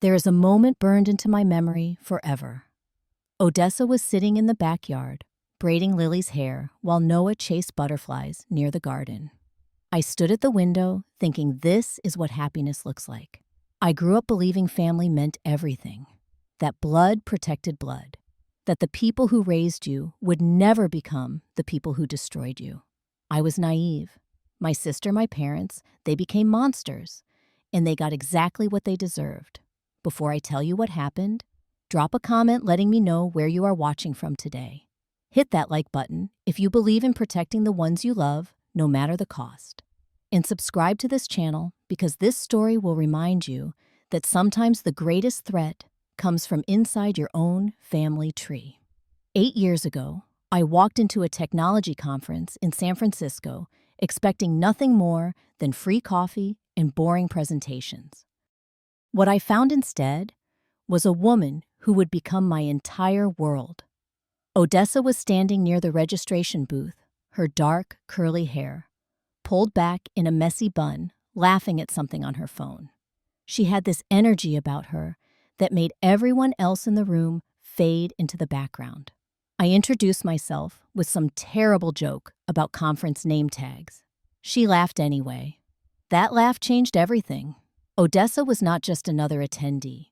There is a moment burned into my memory forever. Odessa was sitting in the backyard, braiding Lily's hair while Noah chased butterflies near the garden. I stood at the window thinking this is what happiness looks like. I grew up believing family meant everything, that blood protected blood, that the people who raised you would never become the people who destroyed you. I was naive. My sister, my parents, they became monsters, and they got exactly what they deserved. Before I tell you what happened, drop a comment letting me know where you are watching from today. Hit that like button if you believe in protecting the ones you love, no matter the cost. And subscribe to this channel because this story will remind you that sometimes the greatest threat comes from inside your own family tree. 8 years ago, I walked into a technology conference in San Francisco expecting nothing more than free coffee and boring presentations. What I found instead was a woman who would become my entire world. Odessa was standing near the registration booth, her dark, curly hair pulled back in a messy bun, laughing at something on her phone. She had this energy about her that made everyone else in the room fade into the background. I introduced myself with some terrible joke about conference name tags. She laughed anyway. That laugh changed everything. Odessa was not just another attendee.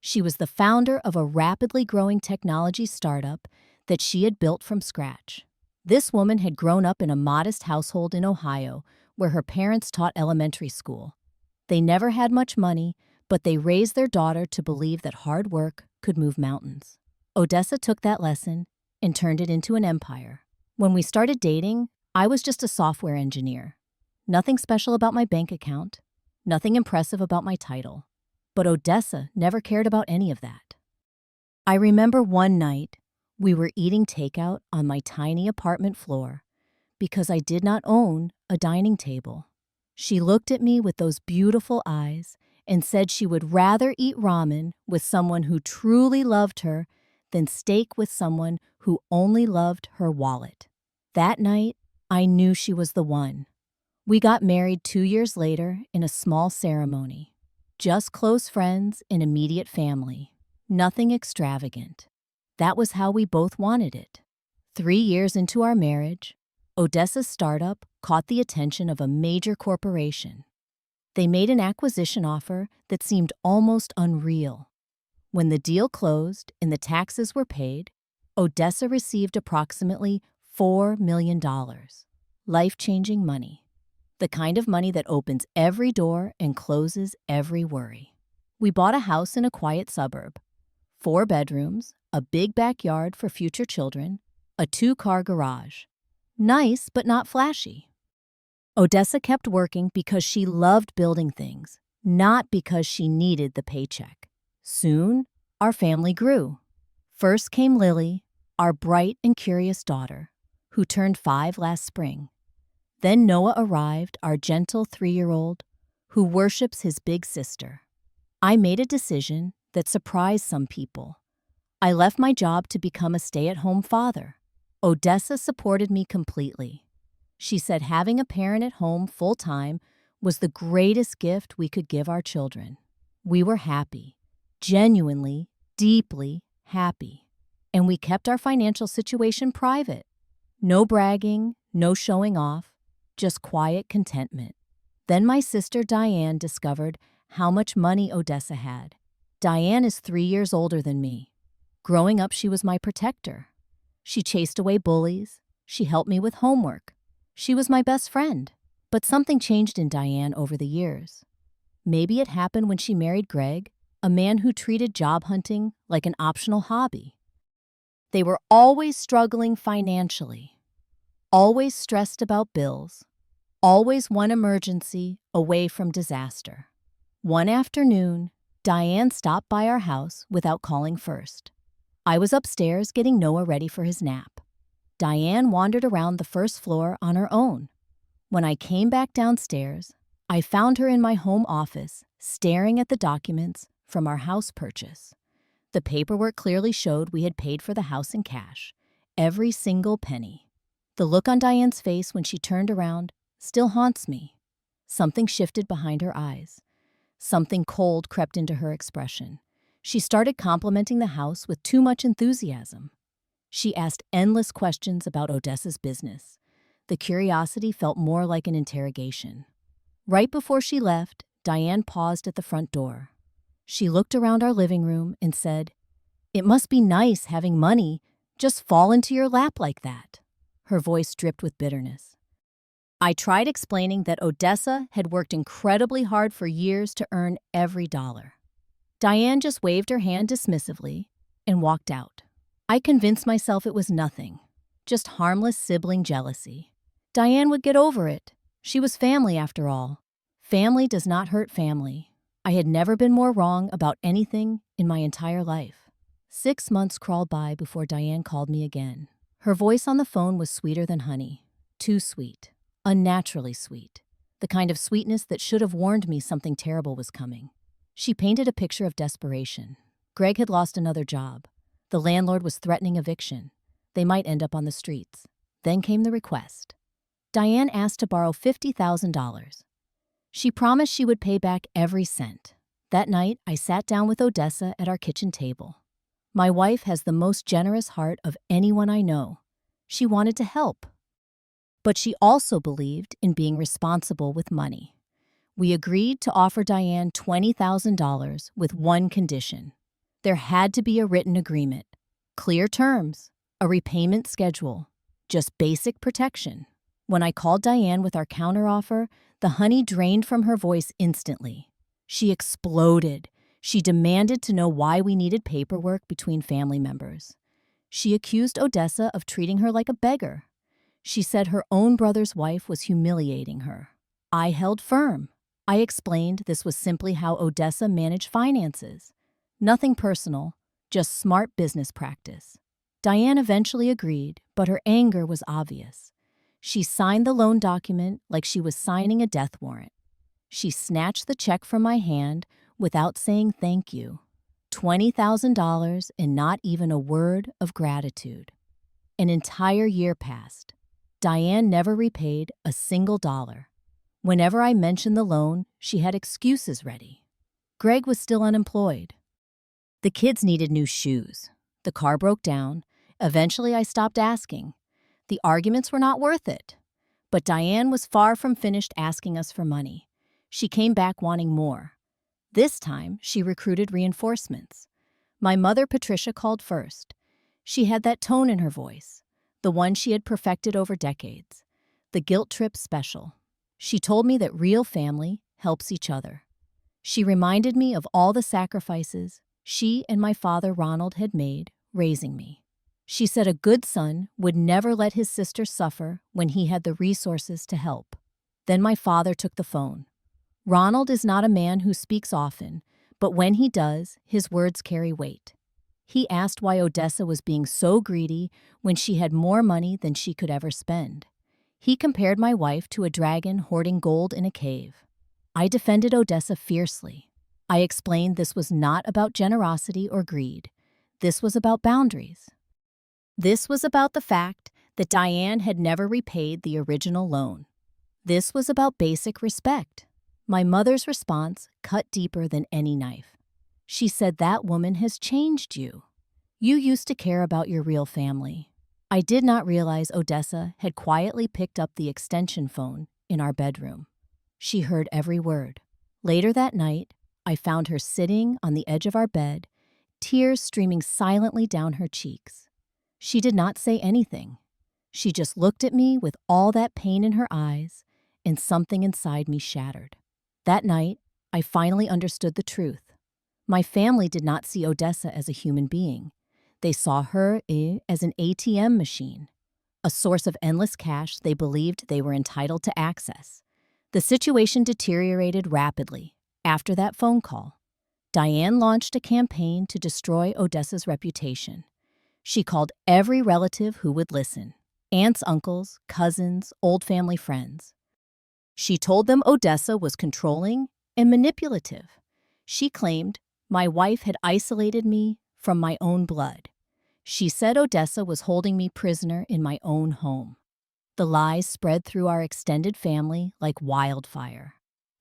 She was the founder of a rapidly growing technology startup that she had built from scratch. This woman had grown up in a modest household in Ohio where her parents taught elementary school. They never had much money, but they raised their daughter to believe that hard work could move mountains. Odessa took that lesson and turned it into an empire. When we started dating, I was just a software engineer. Nothing special about my bank account, nothing impressive about my title. But Odessa never cared about any of that. I remember one night, we were eating takeout on my tiny apartment floor because I did not own a dining table. She looked at me with those beautiful eyes and said she would rather eat ramen with someone who truly loved her than steak with someone who only loved her wallet. That night, I knew she was the one. We got married 2 years later in a small ceremony. Just close friends and immediate family. Nothing extravagant. That was how we both wanted it. 3 years into our marriage, Odessa's startup caught the attention of a major corporation. They made an acquisition offer that seemed almost unreal. When the deal closed and the taxes were paid, Odessa received approximately $4 million. Life-changing money. The kind of money that opens every door and closes every worry. We bought a house in a quiet suburb. 4 bedrooms, a big backyard for future children, a 2-car garage. Nice, but not flashy. Odessa kept working because she loved building things, not because she needed the paycheck. Soon, our family grew. First came Lily, our bright and curious daughter, who turned 5 last spring. Then Noah arrived, our gentle 3-year-old, who worships his big sister. I made a decision that surprised some people. I left my job to become a stay-at-home father. Odessa supported me completely. She said having a parent at home full-time was the greatest gift we could give our children. We were happy, genuinely, deeply happy. And we kept our financial situation private. No bragging, no showing off, just quiet contentment. Then my sister Diane discovered how much money Odessa had. Diane is 3 years older than me. Growing up, she was my protector. She chased away bullies. She helped me with homework. She was my best friend. But something changed in Diane over the years. Maybe it happened when she married Greg, a man who treated job hunting like an optional hobby. They were always struggling financially, always stressed about bills, always one emergency away from disaster. One afternoon, Diane stopped by our house without calling first. I was upstairs getting Noah ready for his nap. Diane wandered around the first floor on her own. When I came back downstairs, I found her in my home office, staring at the documents from our house purchase. The paperwork clearly showed we had paid for the house in cash, every single penny. The look on Diane's face when she turned around still haunts me. Something shifted behind her eyes. Something cold crept into her expression. She started complimenting the house with too much enthusiasm. She asked endless questions about Odessa's business. The curiosity felt more like an interrogation. Right before she left, Diane paused at the front door. She looked around our living room and said, "It must be nice having money just fall into your lap like that." Her voice dripped with bitterness. I tried explaining that Odessa had worked incredibly hard for years to earn every dollar. Diane just waved her hand dismissively and walked out. I convinced myself it was nothing, just harmless sibling jealousy. Diane would get over it. She was family after all. Family does not hurt family. I had never been more wrong about anything in my entire life. 6 months crawled by before Diane called me again. Her voice on the phone was sweeter than honey. Too sweet. Unnaturally sweet. The kind of sweetness that should have warned me something terrible was coming. She painted a picture of desperation. Greg had lost another job. The landlord was threatening eviction. They might end up on the streets. Then came the request. Diane asked to borrow $50,000. She promised she would pay back every cent. That night, I sat down with Odessa at our kitchen table. My wife has the most generous heart of anyone I know. She wanted to help. But she also believed in being responsible with money. We agreed to offer Diane $20,000 with one condition. There had to be a written agreement, clear terms, a repayment schedule, just basic protection. When I called Diane with our counteroffer, the honey drained from her voice instantly. She exploded. She demanded to know why we needed paperwork between family members. She accused Odessa of treating her like a beggar. She said her own brother's wife was humiliating her. I held firm. I explained this was simply how Odessa managed finances. Nothing personal, just smart business practice. Diane eventually agreed, but her anger was obvious. She signed the loan document like she was signing a death warrant. She snatched the check from my hand without saying thank you. $20,000 and not even a word of gratitude. An entire year passed. Diane never repaid a single dollar. Whenever I mentioned the loan, she had excuses ready. Greg was still unemployed. The kids needed new shoes. The car broke down. Eventually, I stopped asking. The arguments were not worth it. But Diane was far from finished asking us for money. She came back wanting more. This time, she recruited reinforcements. My mother, Patricia, called first. She had that tone in her voice, the one she had perfected over decades, the guilt trip special. She told me that real family helps each other. She reminded me of all the sacrifices she and my father Ronald had made raising me. She said a good son would never let his sister suffer when he had the resources to help. Then my father took the phone. Ronald is not a man who speaks often, but when he does, his words carry weight. He asked why Odessa was being so greedy when she had more money than she could ever spend. He compared my wife to a dragon hoarding gold in a cave. I defended Odessa fiercely. I explained this was not about generosity or greed. This was about boundaries. This was about the fact that Diane had never repaid the original loan. This was about basic respect. My mother's response cut deeper than any knife. She said, "That woman has changed you. You used to care about your real family." I did not realize Odessa had quietly picked up the extension phone in our bedroom. She heard every word. Later that night, I found her sitting on the edge of our bed, tears streaming silently down her cheeks. She did not say anything. She just looked at me with all that pain in her eyes, and something inside me shattered. That night, I finally understood the truth. My family did not see Odessa as a human being. They saw her as an ATM machine, a source of endless cash they believed they were entitled to access. The situation deteriorated rapidly after that phone call. Diane launched a campaign to destroy Odessa's reputation. She called every relative who would listen, aunts, uncles, cousins, old family friends. She told them Odessa was controlling and manipulative. She claimed my wife had isolated me from my own blood. She said Odessa was holding me prisoner in my own home. The lies spread through our extended family like wildfire.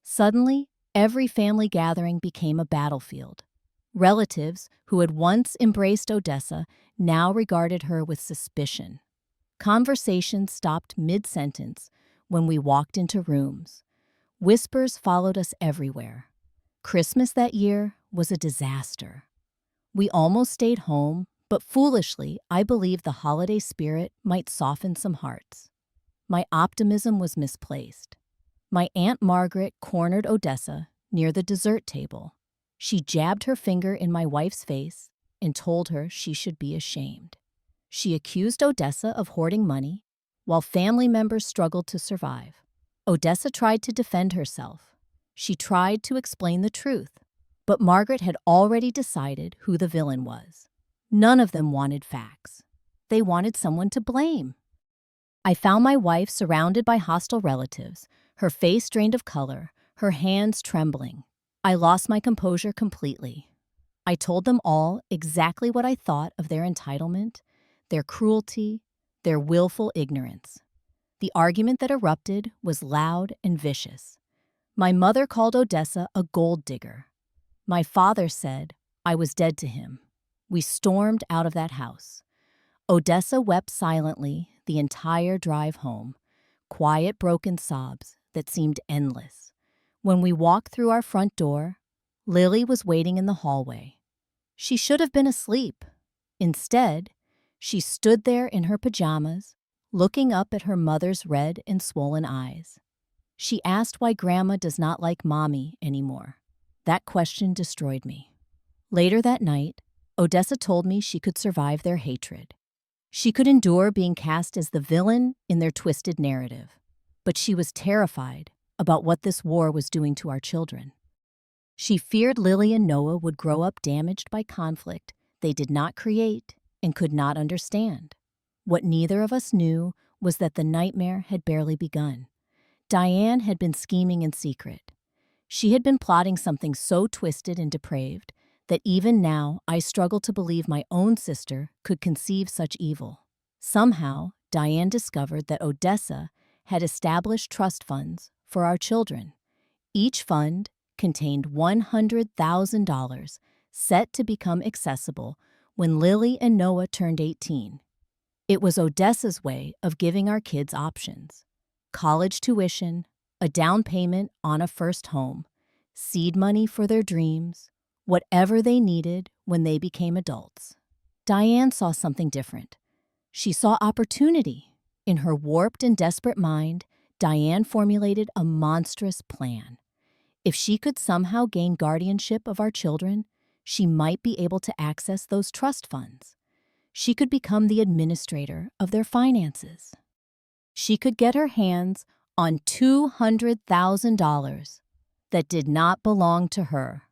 Suddenly, Every family gathering became a battlefield. Relatives who had once embraced Odessa now regarded her with suspicion. Conversations stopped mid-sentence when we walked into rooms. Whispers followed us everywhere. Christmas that year was a disaster. We almost stayed home, but foolishly, I believed the holiday spirit might soften some hearts. My optimism was misplaced. My Aunt Margaret cornered Odessa near the dessert table. She jabbed her finger in my wife's face and told her she should be ashamed. She accused Odessa of hoarding money, while family members struggled to survive. Odessa tried to defend herself. She tried to explain the truth, but Margaret had already decided who the villain was. None of them wanted facts. They wanted someone to blame. I found my wife surrounded by hostile relatives, her face drained of color, her hands trembling. I lost my composure completely. I told them all exactly what I thought of their entitlement, their cruelty, their willful ignorance. The argument that erupted was loud and vicious. My mother called Odessa a gold digger. My father said I was dead to him. We stormed out of that house. Odessa wept silently the entire drive home, quiet, broken sobs that seemed endless. When we walked through our front door, Lily was waiting in the hallway. She should have been asleep. Instead, she stood there in her pajamas, looking up at her mother's red and swollen eyes. She asked why Grandma does not like Mommy anymore. That question destroyed me. Later that night, Odessa told me she could survive their hatred. She could endure being cast as the villain in their twisted narrative. But she was terrified about what this war was doing to our children. She feared Lily and Noah would grow up damaged by conflict they did not create and could not understand. What neither of us knew was that the nightmare had barely begun. Diane had been scheming in secret. She had been plotting something so twisted and depraved that even now I struggle to believe my own sister could conceive such evil. Somehow, Diane discovered that Odessa had established trust funds for our children. Each fund contained $100,000 set to become accessible when Lily and Noah turned 18. It was Odessa's way of giving our kids options: college tuition, a down payment on a first home, seed money for their dreams, whatever they needed when they became adults. Diane saw something different. She saw opportunity. In her warped and desperate mind, Diane formulated a monstrous plan. If she could somehow gain guardianship of our children, she might be able to access those trust funds. She could become the administrator of their finances. She could get her hands on $200,000 that did not belong to her.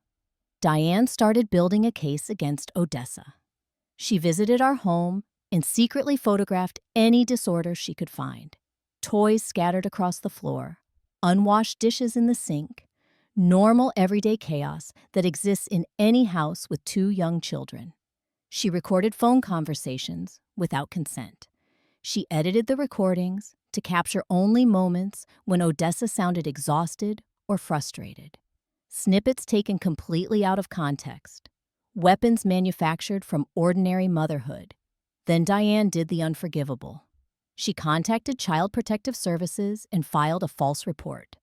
Diane started building a case against Odessa. She visited our home and secretly photographed any disorder she could find: toys scattered across the floor, unwashed dishes in the sink, normal everyday chaos that exists in any house with 2 young children. She recorded phone conversations without consent. She edited the recordings to capture only moments when Odessa sounded exhausted or frustrated. Snippets taken completely out of context. Weapons manufactured from ordinary motherhood. Then Diane did the unforgivable. She contacted Child Protective Services and filed a false report.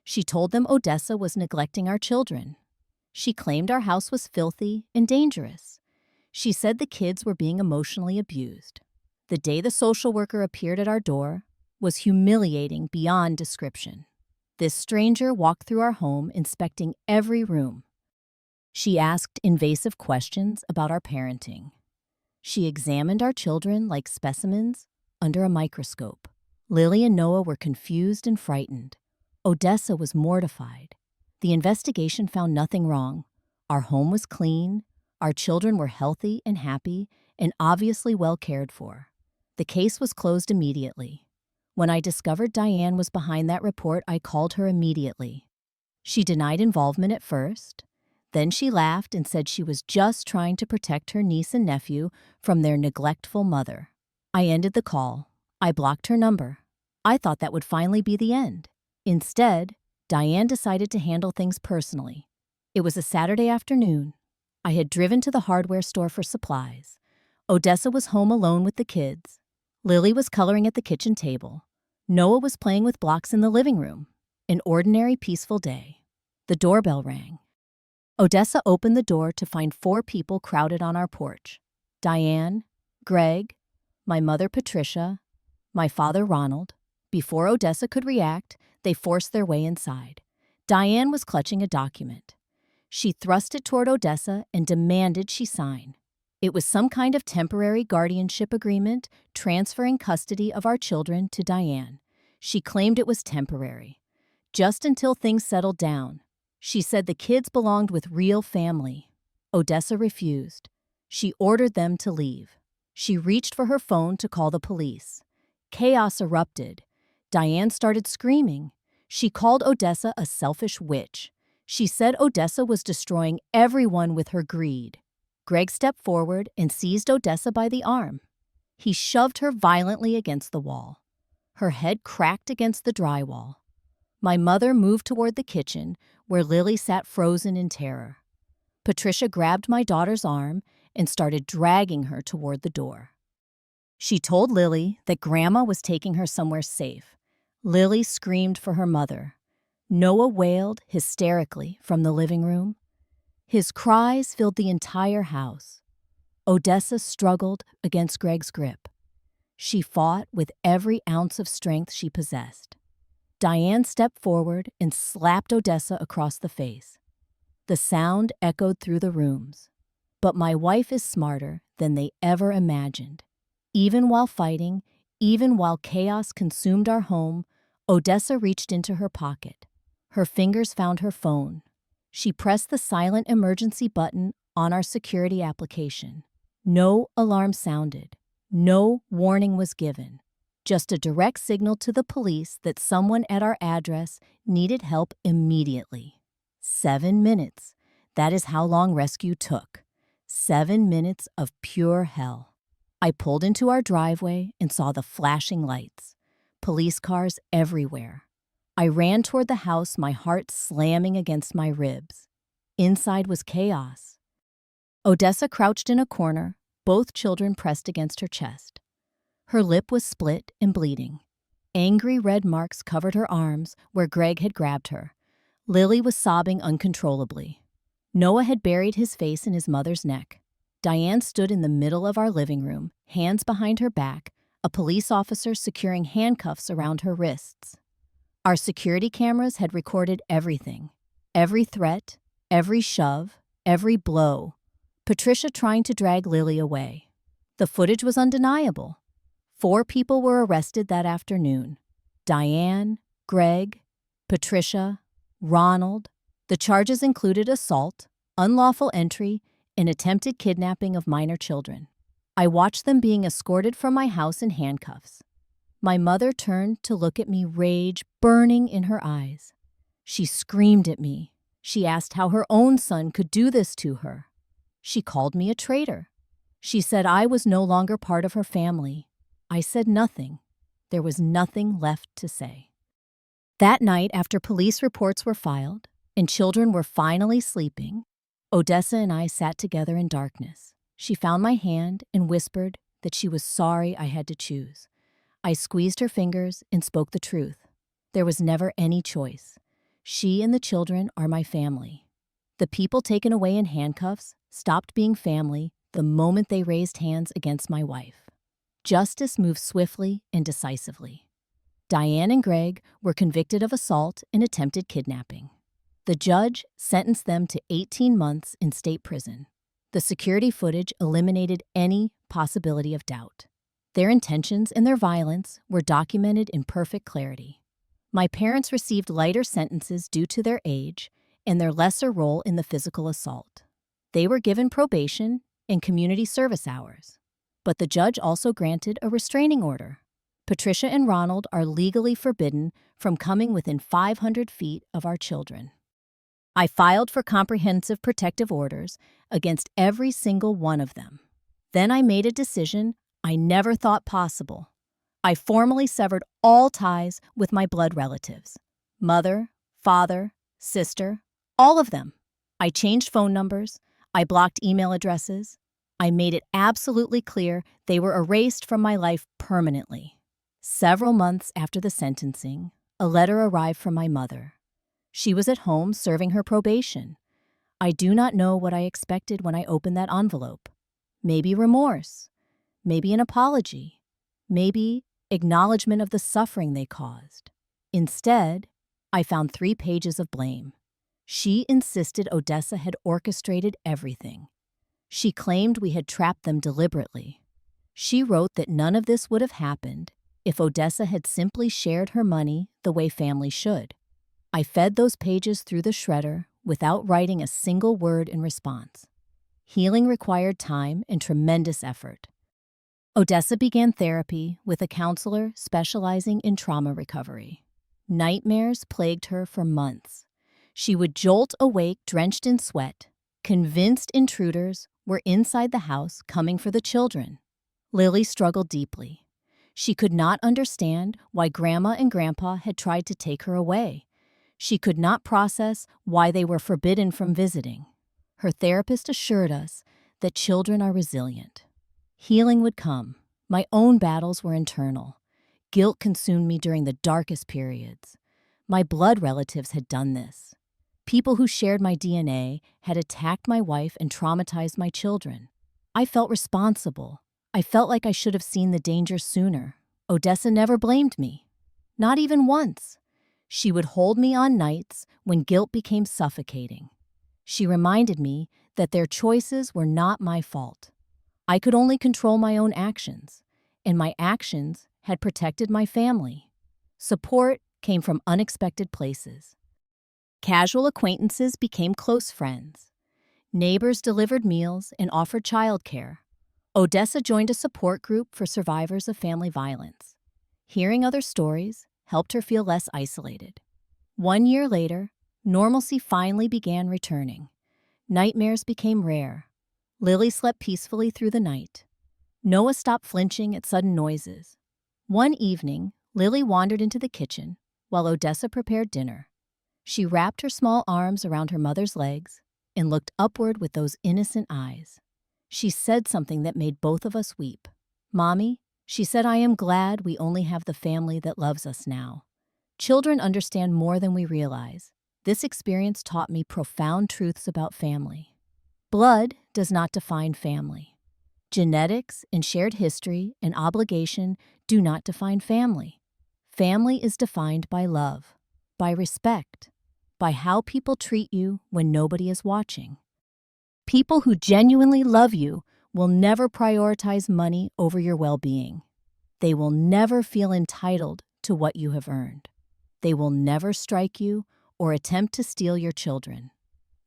She told them Odessa was neglecting our children. She claimed our house was filthy and dangerous. She said the kids were being emotionally abused. The day the social worker appeared at our door was humiliating beyond description. This stranger walked through our home, inspecting every room. She asked invasive questions about our parenting. She examined our children like specimens under a microscope. Lily and Noah were confused and frightened. Odessa was mortified. The investigation found nothing wrong. Our home was clean. Our children were healthy and happy and obviously well cared for. The case was closed immediately. When I discovered Diane was behind that report, I called her immediately. She denied involvement at first. Then she laughed and said she was just trying to protect her niece and nephew from their neglectful mother. I ended the call. I blocked her number. I thought that would finally be the end. Instead, Diane decided to handle things personally. It was a Saturday afternoon. I had driven to the hardware store for supplies. Odessa was home alone with the kids. Lily was coloring at the kitchen table. Noah was playing with blocks in the living room. An ordinary, peaceful day. The doorbell rang. Odessa opened the door to find 4 people crowded on our porch. Diane, Greg, my mother Patricia, my father Ronald. Before Odessa could react, they forced their way inside. Diane was clutching a document. She thrust it toward Odessa and demanded she sign. It was some kind of temporary guardianship agreement transferring custody of our children to Diane. She claimed it was temporary, just until things settled down. She said the kids belonged with real family. Odessa refused. She ordered them to leave. She reached for her phone to call the police. Chaos erupted. Diane started screaming. She called Odessa a selfish witch. She said Odessa was destroying everyone with her greed. Greg stepped forward and seized Odessa by the arm. He shoved her violently against the wall. Her head cracked against the drywall. My mother moved toward the kitchen, where Lily sat frozen in terror. Patricia grabbed my daughter's arm and started dragging her toward the door. She told Lily that Grandma was taking her somewhere safe. Lily screamed for her mother. Noah wailed hysterically from the living room. His cries filled the entire house. Odessa struggled against Greg's grip. She fought with every ounce of strength she possessed. Diane stepped forward and slapped Odessa across the face. The sound echoed through the rooms. But my wife is smarter than they ever imagined. Even while fighting, even while chaos consumed our home, Odessa reached into her pocket. Her fingers found her phone. She pressed the silent emergency button on our security application. No alarm sounded. No warning was given. Just a direct signal to the police that someone at our address needed help immediately. 7 minutes. That is how long rescue took. 7 minutes of pure hell. I pulled into our driveway and saw the flashing lights. Police cars everywhere. I ran toward the house, my heart slamming against my ribs. Inside was chaos. Odessa crouched in a corner, both children pressed against her chest. Her lip was split and bleeding. Angry red marks covered her arms where Greg had grabbed her. Lily was sobbing uncontrollably. Noah had buried his face in his mother's neck. Diane stood in the middle of our living room, hands behind her back, a police officer securing handcuffs around her wrists. Our security cameras had recorded everything. Every threat, every shove, every blow. Patricia trying to drag Lily away. The footage was undeniable. 4 people were arrested that afternoon. Diane, Greg, Patricia, Ronald. The charges included assault, unlawful entry, and attempted kidnapping of minor children. I watched them being escorted from my house in handcuffs. My mother turned to look at me, rage burning in her eyes. She screamed at me. She asked how her own son could do this to her. She called me a traitor. She said I was no longer part of her family. I said nothing. There was nothing left to say. That night, after police reports were filed and children were finally sleeping, Odessa and I sat together in darkness. She found my hand and whispered that she was sorry I had to choose. I squeezed her fingers and spoke the truth. There was never any choice. She and the children are my family. The people taken away in handcuffs stopped being family the moment they raised hands against my wife. Justice moved swiftly and decisively. Diane and Greg were convicted of assault and attempted kidnapping. The judge sentenced them to 18 months in state prison. The security footage eliminated any possibility of doubt. Their intentions and their violence were documented in perfect clarity. My parents received lighter sentences due to their age and their lesser role in the physical assault. They were given probation and community service hours. But the judge also granted a restraining order. Patricia and Ronald are legally forbidden from coming within 500 feet of our children. I filed for comprehensive protective orders against every single one of them. Then I made a decision I never thought possible. I formally severed all ties with my blood relatives, mother, father, sister, all of them. I changed phone numbers. I blocked email addresses. I made it absolutely clear they were erased from my life permanently. Several months after the sentencing, a letter arrived from my mother. She was at home serving her probation. I do not know what I expected when I opened that envelope. Maybe remorse. Maybe an apology. Maybe acknowledgement of the suffering they caused. Instead, I found 3 pages of blame. She insisted Odessa had orchestrated everything. She claimed we had trapped them deliberately. She wrote that none of this would have happened if Odessa had simply shared her money the way families should. I fed those pages through the shredder without writing a single word in response. Healing required time and tremendous effort. Odessa began therapy with a counselor specializing in trauma recovery. Nightmares plagued her for months. She would jolt awake drenched in sweat, convinced intruders were inside the house coming for the children. Lily struggled deeply. She could not understand why Grandma and Grandpa had tried to take her away. She could not process why they were forbidden from visiting. Her therapist assured us that children are resilient. Healing would come. My own battles were internal. Guilt consumed me during the darkest periods. My blood relatives had done this. People who shared my DNA had attacked my wife and traumatized my children. I felt responsible. I felt like I should have seen the danger sooner. Odessa never blamed me. Not even once. She would hold me on nights when guilt became suffocating. She reminded me that their choices were not my fault. I could only control my own actions, and my actions had protected my family. Support came from unexpected places. Casual acquaintances became close friends. Neighbors delivered meals and offered childcare. Odessa joined a support group for survivors of family violence. Hearing other stories helped her feel less isolated. 1 year later, normalcy finally began returning. Nightmares became rare. Lily slept peacefully through the night. Noah stopped flinching at sudden noises. One evening, Lily wandered into the kitchen while Odessa prepared dinner. She wrapped her small arms around her mother's legs and looked upward with those innocent eyes. She said something that made both of us weep. "Mommy," she said, "I am glad we only have the family that loves us now." Children understand more than we realize. This experience taught me profound truths about family. Blood does not define family. Genetics and shared history and obligation do not define family. Family is defined by love, by respect, by how people treat you when nobody is watching. People who genuinely love you will never prioritize money over your well-being. They will never feel entitled to what you have earned. They will never strike you or attempt to steal your children.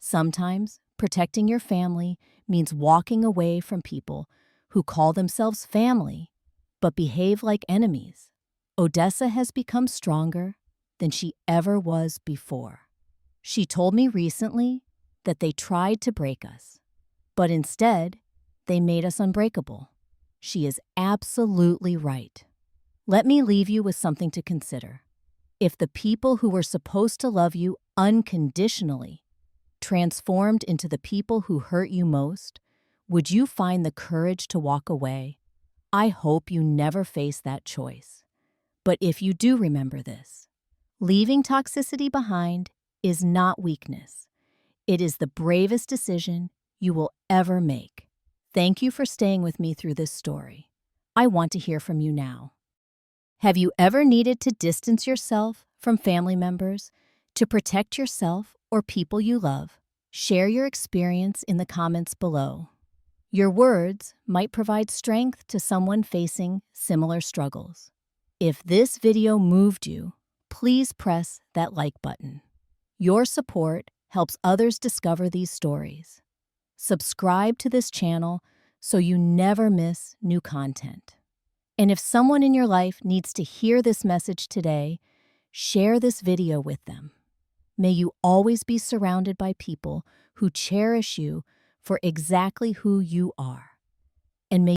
Sometimes, protecting your family means walking away from people who call themselves family but behave like enemies. Odessa has become stronger than she ever was before. She told me recently that they tried to break us, but instead, they made us unbreakable. She is absolutely right. Let me leave you with something to consider. If the people who were supposed to love you unconditionally transformed into the people who hurt you most, would you find the courage to walk away? I hope you never face that choice. But if you do, remember this: leaving toxicity behind is not weakness. It is the bravest decision you will ever make. Thank you for staying with me through this story. I want to hear from you now. Have you ever needed to distance yourself from family members to protect yourself or people you love? Share your experience in the comments below. Your words might provide strength to someone facing similar struggles. If this video moved you, please press that like button. Your support helps others discover these stories. Subscribe to this channel so you never miss new content. And if someone in your life needs to hear this message today, share this video with them. May you always be surrounded by people who cherish you for exactly who you are. And may